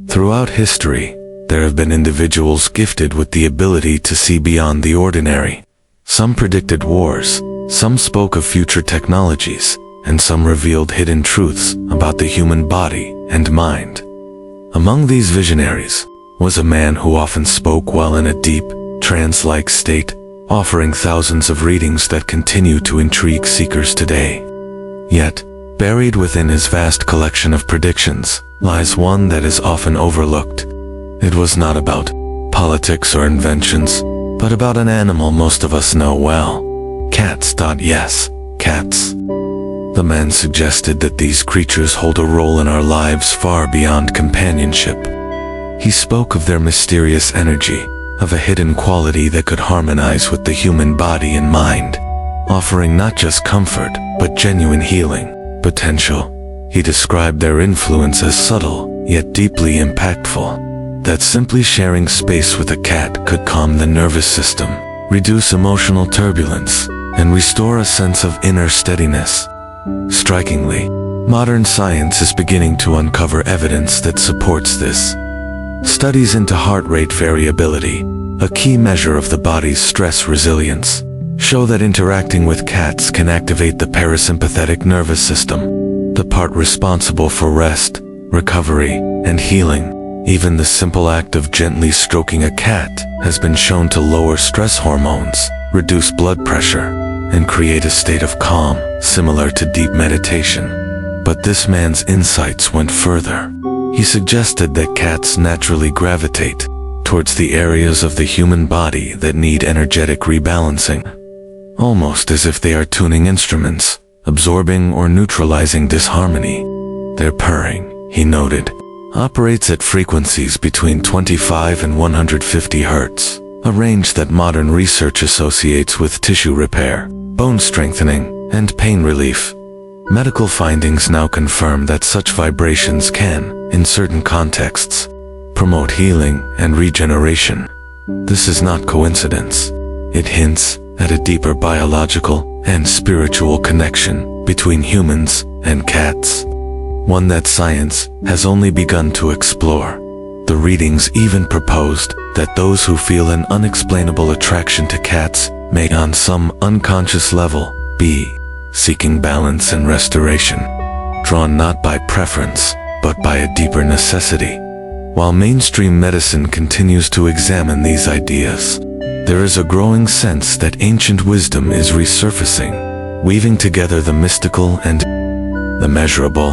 Throughout history, there have been individuals gifted with the ability to see beyond the ordinary. Some predicted wars, some spoke of future technologies, and some revealed hidden truths about the human body and mind. Among these visionaries was a man who often spoke while in a deep, trance-like state, offering thousands of readings that continue to intrigue seekers today. Yet, buried within his vast collection of predictions lies one that is often overlooked. It was not about politics or inventions, but about an animal most of us know well. Cats. Yes, cats. The man suggested that these creatures hold a role in our lives far beyond companionship. He spoke of their mysterious energy, of a hidden quality that could harmonize with the human body and mind, offering not just comfort, but genuine healing potential. He described their influence as subtle, yet deeply impactful. That simply sharing space with a cat could calm the nervous system, reduce emotional turbulence, and restore a sense of inner steadiness. Strikingly, modern science is beginning to uncover evidence that supports this. Studies into heart rate variability, a key measure of the body's stress resilience, show that interacting with cats can activate the parasympathetic nervous system, the part responsible for rest, recovery, and healing. Even the simple act of gently stroking a cat has been shown to lower stress hormones, reduce blood pressure, and create a state of calm, similar to deep meditation. But this man's insights went further. He suggested that cats naturally gravitate towards the areas of the human body that need energetic rebalancing, almost as if they are tuning instruments, absorbing or neutralizing disharmony. Their purring, he noted, operates at frequencies between 25 and 150 Hz, a range that modern research associates with tissue repair, bone strengthening, and pain relief. Medical findings now confirm that such vibrations can, in certain contexts, promote healing and regeneration. This is not coincidence. It hints at a deeper biological and spiritual connection between humans and cats, one that science has only begun to explore. The readings even proposed that those who feel an unexplainable attraction to cats may on some unconscious level be seeking balance and restoration, drawn not by preference, but by a deeper necessity. While mainstream medicine continues to examine these ideas, there is a growing sense that ancient wisdom is resurfacing, weaving together the mystical and the measurable.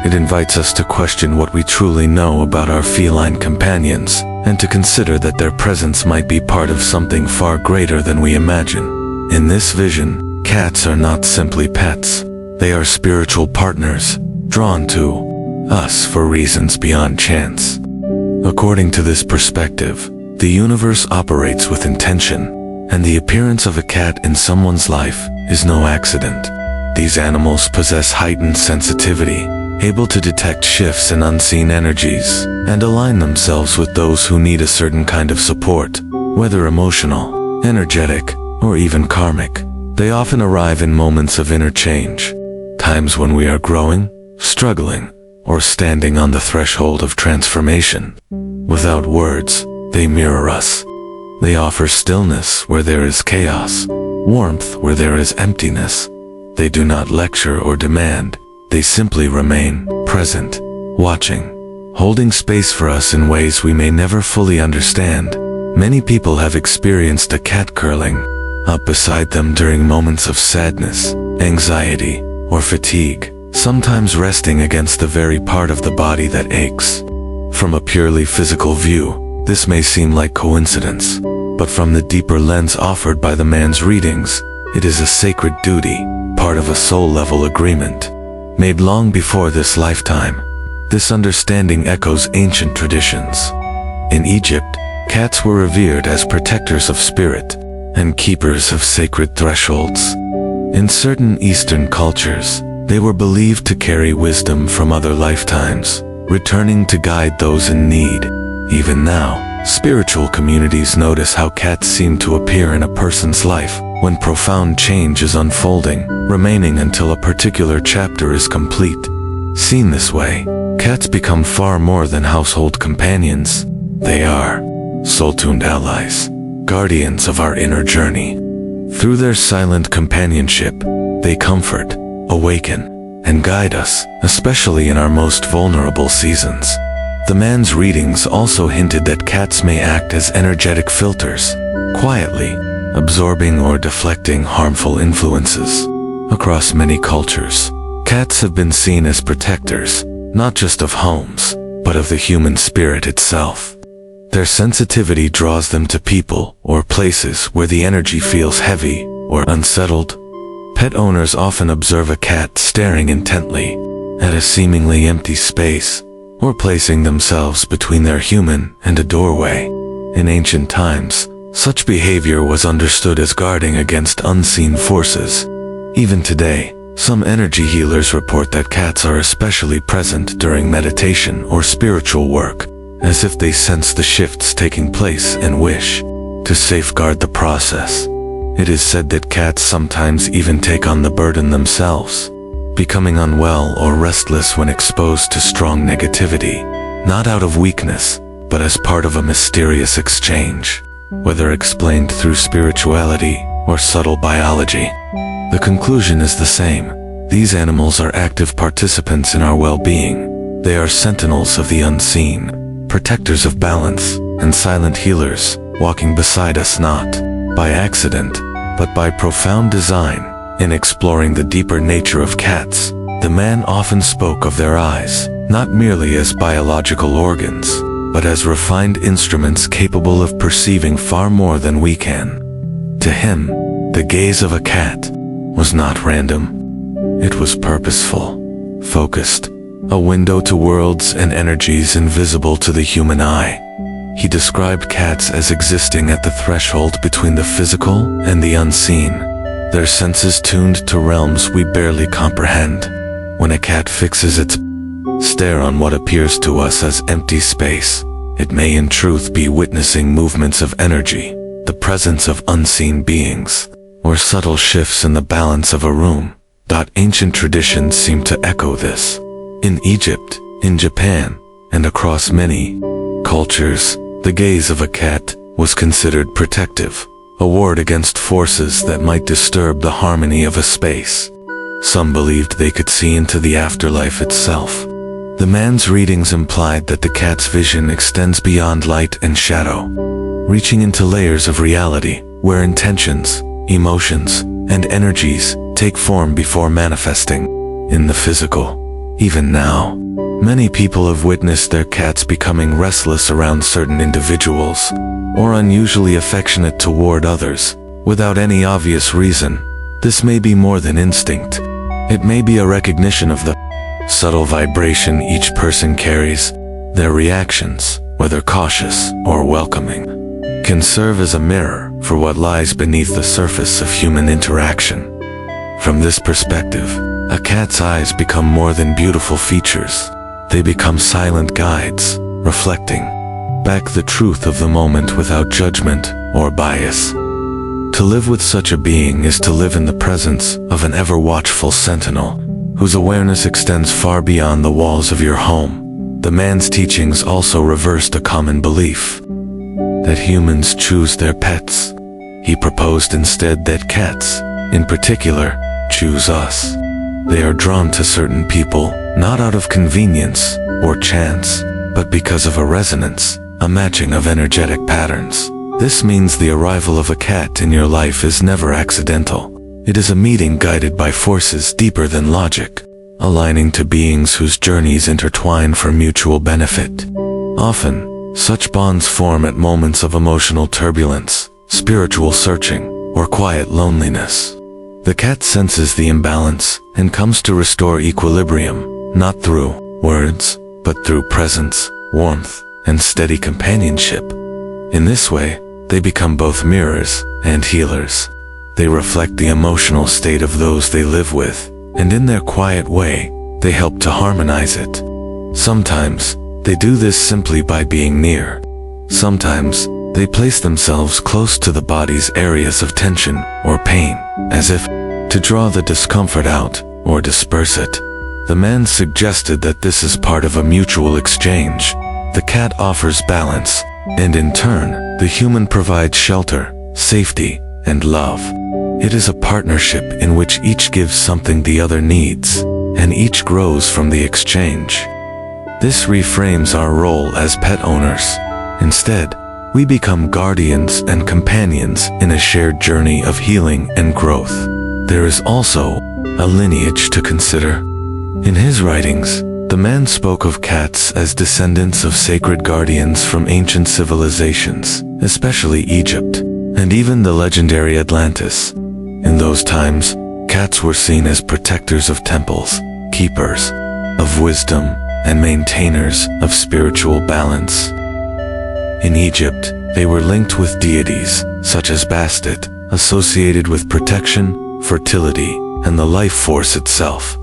It invites us to question what we truly know about our feline companions, and to consider that their presence might be part of something far greater than we imagine. In this vision, cats are not simply pets. They are spiritual partners, drawn to us for reasons beyond chance. According to this perspective, the universe operates with intention, and the appearance of a cat in someone's life is no accident. These animals possess heightened sensitivity, able to detect shifts in unseen energies, and align themselves with those who need a certain kind of support, whether emotional, energetic, or even karmic. They often arrive in moments of inner change, times when we are growing, struggling, or standing on the threshold of transformation. Without words, they mirror us. They offer stillness where there is chaos, warmth where there is emptiness. They do not lecture or demand. They simply remain present, watching, holding space for us in ways we may never fully understand. Many people have experienced a cat curling up beside them during moments of sadness, anxiety, or fatigue, sometimes resting against the very part of the body that aches. From a purely physical view, this may seem like coincidence, but from the deeper lens offered by the man's readings, it is a sacred duty, part of a soul-level agreement, made long before this lifetime. This understanding echoes ancient traditions. In Egypt, cats were revered as protectors of spirit and keepers of sacred thresholds. In certain Eastern cultures, they were believed to carry wisdom from other lifetimes, returning to guide those in need. Even now, spiritual communities notice how cats seem to appear in a person's life when profound change is unfolding, remaining until a particular chapter is complete. Seen this way, Cats become far more than household companions. They are soul-tuned allies, guardians of our inner journey. Through their silent companionship, they comfort, awaken, and guide us, especially in our most vulnerable seasons. The man's readings also hinted that cats may act as energetic filters, quietly absorbing or deflecting harmful influences. Across many cultures, cats have been seen as protectors, not just of homes, but of the human spirit itself. Their sensitivity draws them to people or places where the energy feels heavy or unsettled. Pet owners often observe a cat staring intently at a seemingly empty space, or placing themselves between their human and a doorway. In ancient times, such behavior was understood as guarding against unseen forces. Even today, some energy healers report that cats are especially present during meditation or spiritual work, as if they sense the shifts taking place and wish to safeguard the process. It is said that cats sometimes even take on the burden themselves, becoming unwell or restless when exposed to strong negativity, not out of weakness, but as part of a mysterious exchange, whether explained through spirituality or subtle biology. The conclusion is the same. These animals are active participants in our well-being. They are sentinels of the unseen, protectors of balance, and silent healers, walking beside us not by accident, but by profound design. In exploring the deeper nature of cats, the man often spoke of their eyes, not merely as biological organs, but as refined instruments capable of perceiving far more than we can. To him, the gaze of a cat was not random. It was purposeful, focused, a window to worlds and energies invisible to the human eye. He described cats as existing at the threshold between the physical and the unseen, their senses tuned to realms we barely comprehend. When a cat fixes its stare on what appears to us as empty space, it may in truth be witnessing movements of energy, the presence of unseen beings, or subtle shifts in the balance of a room. Ancient traditions seem to echo this. In Egypt, in Japan, and across many cultures, the gaze of a cat was considered protective, a ward against forces that might disturb the harmony of a space. Some believed they could see into the afterlife itself. The man's readings implied that the cat's vision extends beyond light and shadow, reaching into layers of reality where intentions, emotions, and energies take form before manifesting in the physical. Even now, many people have witnessed their cats becoming restless around certain individuals, or unusually affectionate toward others, without any obvious reason. This may be more than instinct. It may be a recognition of the subtle vibration each person carries. Their reactions, whether cautious or welcoming, can serve as a mirror for what lies beneath the surface of human interaction. From this perspective, a cat's eyes become more than beautiful features. They become silent guides, reflecting back the truth of the moment without judgment or bias. To live with such a being is to live in the presence of an ever-watchful sentinel, whose awareness extends far beyond the walls of your home. The man's teachings also reversed a common belief that humans choose their pets. He proposed instead that cats, in particular, choose us. They are drawn to certain people, not out of convenience or chance, but because of a resonance, a matching of energetic patterns. This means the arrival of a cat in your life is never accidental. It is a meeting guided by forces deeper than logic, aligning to beings whose journeys intertwine for mutual benefit. Often, such bonds form at moments of emotional turbulence, spiritual searching, or quiet loneliness. The cat senses the imbalance and comes to restore equilibrium, not through words, but through presence, warmth, and steady companionship. In this way, they become both mirrors and healers. They reflect the emotional state of those they live with, and in their quiet way, they help to harmonize it. Sometimes, they do this simply by being near. Sometimes, they place themselves close to the body's areas of tension or pain, as if to draw the discomfort out or disperse it. The man suggested that this is part of a mutual exchange. The cat offers balance, and in turn, the human provides shelter, safety, and love. It is a partnership in which each gives something the other needs, and each grows from the exchange. This reframes our role as pet owners. Instead, we become guardians and companions in a shared journey of healing and growth. There is also a lineage to consider. In his writings, the man spoke of cats as descendants of sacred guardians from ancient civilizations, especially Egypt, and even the legendary Atlantis. In those times, cats were seen as protectors of temples, keepers of wisdom, and maintainers of spiritual balance. In Egypt, they were linked with deities, such as Bastet, associated with protection, fertility, and the life force itself.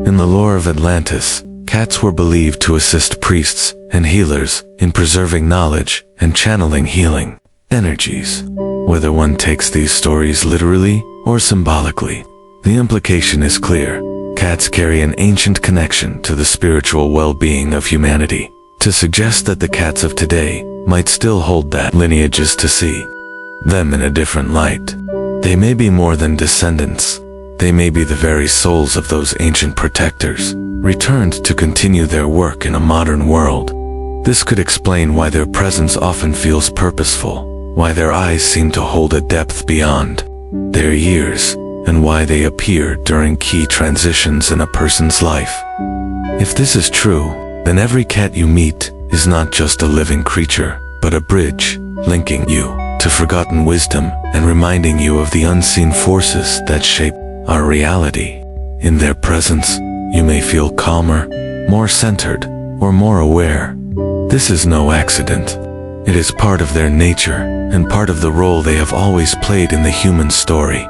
In the lore of Atlantis, cats were believed to assist priests and healers in preserving knowledge and channeling healing energies. Whether one takes these stories literally or symbolically, the implication is clear. Cats carry an ancient connection to the spiritual well-being of humanity. To suggest that the cats of today might still hold that lineage is to see them in a different light. They may be more than descendants. They may be the very souls of those ancient protectors, returned to continue their work in a modern world. This could explain why their presence often feels purposeful, why their eyes seem to hold a depth beyond their years, and why they appear during key transitions in a person's life. If this is true, then every cat you meet is not just a living creature, but a bridge, linking you to forgotten wisdom and reminding you of the unseen forces that shape our reality. In their presence, you may feel calmer, more centered, or more aware. This is no accident. It is part of their nature and part of the role they have always played in the human story.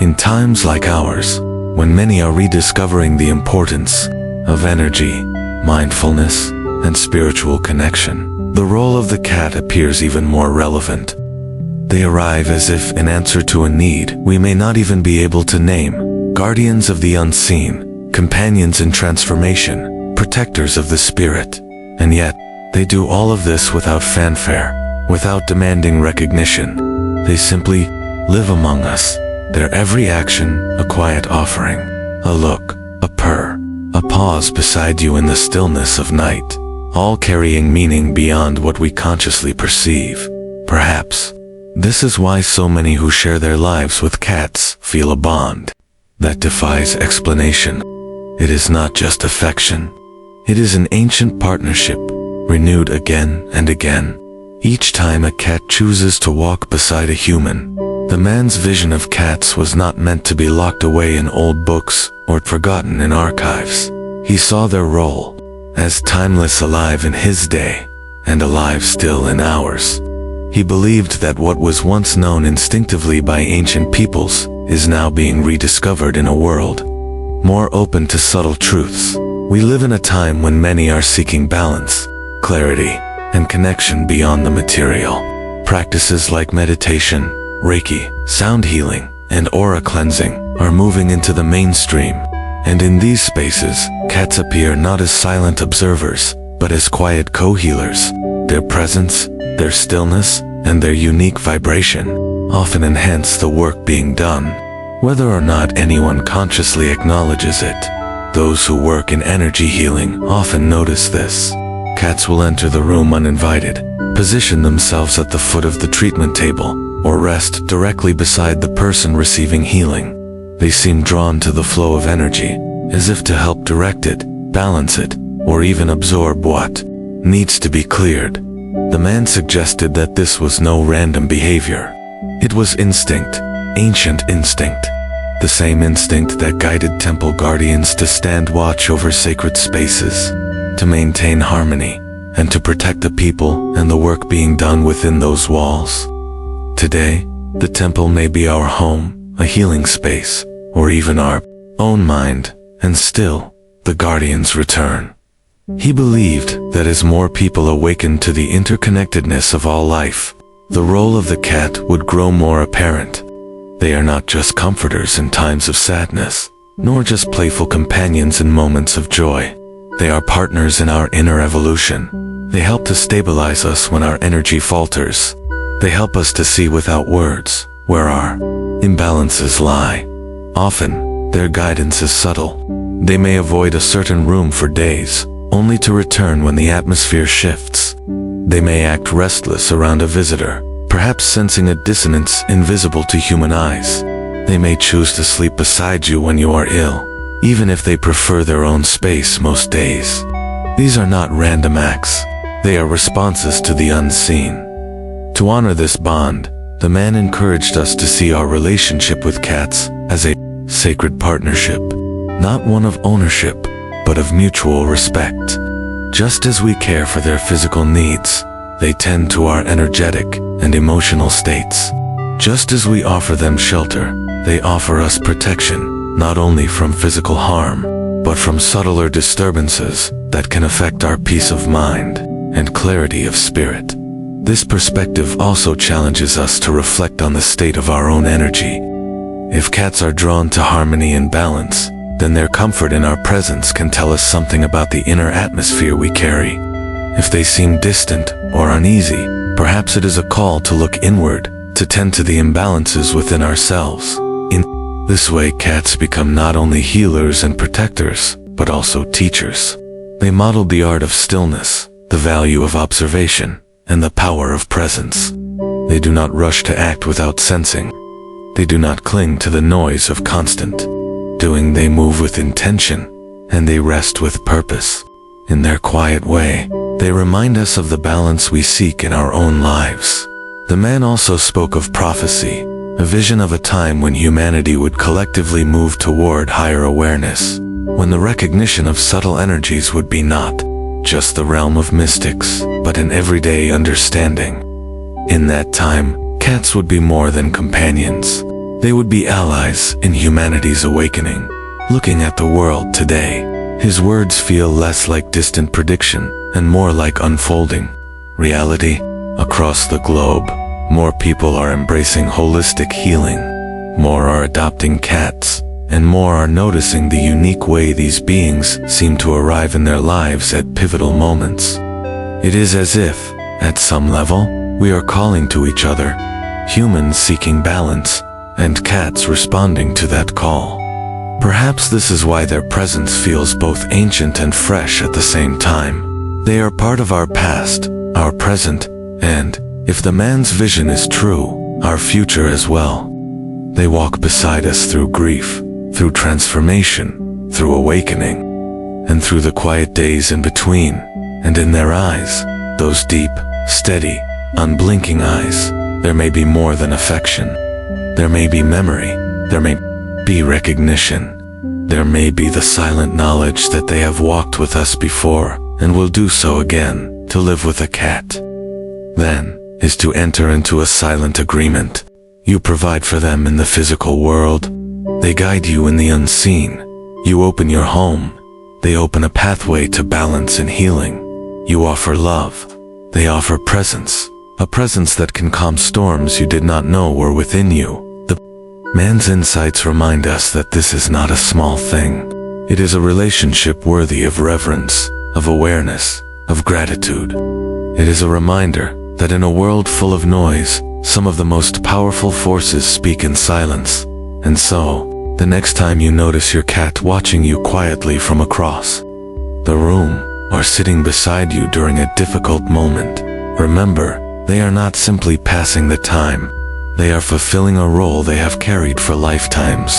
In times like ours, when many are rediscovering the importance of energy, mindfulness, and spiritual connection, the role of the cat appears even more relevant. They arrive as if in answer to a need we may not even be able to name, guardians of the unseen, companions in transformation, protectors of the spirit. And yet, they do all of this without fanfare, without demanding recognition. They simply live among us, their every action a quiet offering, a look, a purr, a pause beside you in the stillness of night, all carrying meaning beyond what we consciously perceive. Perhaps this is why so many who share their lives with cats feel a bond that defies explanation. It is not just affection. It is an ancient partnership, renewed again and again. Each time a cat chooses to walk beside a human, the man's vision of cats was not meant to be locked away in old books or forgotten in archives. He saw their role as timeless, alive in his day and alive still in ours. He believed that what was once known instinctively by ancient peoples is now being rediscovered in a world more open to subtle truths. We live in a time when many are seeking balance, clarity, and connection beyond the material. Practices like meditation, Reiki, sound healing, and aura cleansing are moving into the mainstream. And in these spaces, cats appear not as silent observers, but as quiet co-healers. Their presence, their stillness, and their unique vibration often enhance the work being done, whether or not anyone consciously acknowledges it. Those who work in energy healing often notice this. Cats will enter the room uninvited, position themselves at the foot of the treatment table, or rest directly beside the person receiving healing. They seem drawn to the flow of energy, as if to help direct it, balance it, or even absorb what needs to be cleared. The man suggested that this was no random behavior. It was instinct, ancient instinct. The same instinct that guided temple guardians to stand watch over sacred spaces, to maintain harmony, and to protect the people and the work being done within those walls. Today, the temple may be our home, a healing space, or even our own mind, and still, the guardians return. He believed that as more people awakened to the interconnectedness of all life, the role of the cat would grow more apparent. They are not just comforters in times of sadness. nor just playful companions in moments of joy. They are partners in our inner evolution. They help to stabilize us when our energy falters. They help us to see without words where our imbalances lie. Often, their guidance is subtle. They may avoid a certain room for days, only to return when the atmosphere shifts. They may act restless around a visitor, perhaps sensing a dissonance invisible to human eyes. They may choose to sleep beside you when you are ill, even if they prefer their own space most days. These are not random acts. They are responses to the unseen. To honor this bond, the man encouraged us to see our relationship with cats as a sacred partnership, not one of ownership, but of mutual respect. Just as we care for their physical needs, they tend to our energetic and emotional states. Just as we offer them shelter, they offer us protection, not only from physical harm, but from subtler disturbances that can affect our peace of mind and clarity of spirit. This perspective also challenges us to reflect on the state of our own energy. If cats are drawn to harmony and balance, then their comfort in our presence can tell us something about the inner atmosphere we carry. If they seem distant or uneasy, perhaps it is a call to look inward, to tend to the imbalances within ourselves. In this way, cats become not only healers and protectors, but also teachers. They model the art of stillness, the value of observation, and the power of presence. They do not rush to act without sensing. They do not cling to the noise of constant doing. They move with intention, and they rest with purpose. In their quiet way, they remind us of the balance we seek in our own lives. The man also spoke of prophecy, a vision of a time when humanity would collectively move toward higher awareness, when the recognition of subtle energies would be not just the realm of mystics, but an everyday understanding. In that time, cats would be more than companions. They would be allies in humanity's awakening. Looking at the world today, his words feel less like distant prediction and more like unfolding reality. Across the globe, more people are embracing holistic healing. More are adopting cats, and more are noticing the unique way these beings seem to arrive in their lives at pivotal moments. It is as if, at some level, we are calling to each other, humans seeking balance, and cats responding to that call. Perhaps this is why their presence feels both ancient and fresh at the same time. They are part of our past, our present, and, if the man's vision is true, our future as well. They walk beside us through grief, through transformation, through awakening, and through the quiet days in between. And in their eyes, those deep, steady, unblinking eyes, there may be more than affection. There may be memory. There may be recognition. There may be the silent knowledge that they have walked with us before and will do so again. To live with a cat, then, is to enter into a silent agreement. You provide for them in the physical world. They guide you in the unseen. You open your home. They open a pathway to balance and healing. You offer love. They offer presence, a presence that can calm storms you did not know were within you. The man's insights remind us that this is not a small thing. It is a relationship worthy of reverence, of awareness, of gratitude. It is a reminder that in a world full of noise, some of the most powerful forces speak in silence. And so, the next time you notice your cat watching you quietly from across the room, or sitting beside you during a difficult moment, remember, they are not simply passing the time. They are fulfilling a role they have carried for lifetimes.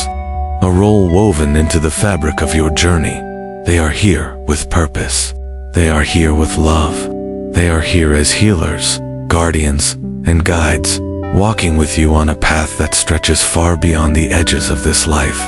A role woven into the fabric of your journey. They are here with purpose. They are here with love. They are here as healers, guardians, and guides, walking with you on a path that stretches far beyond the edges of this life.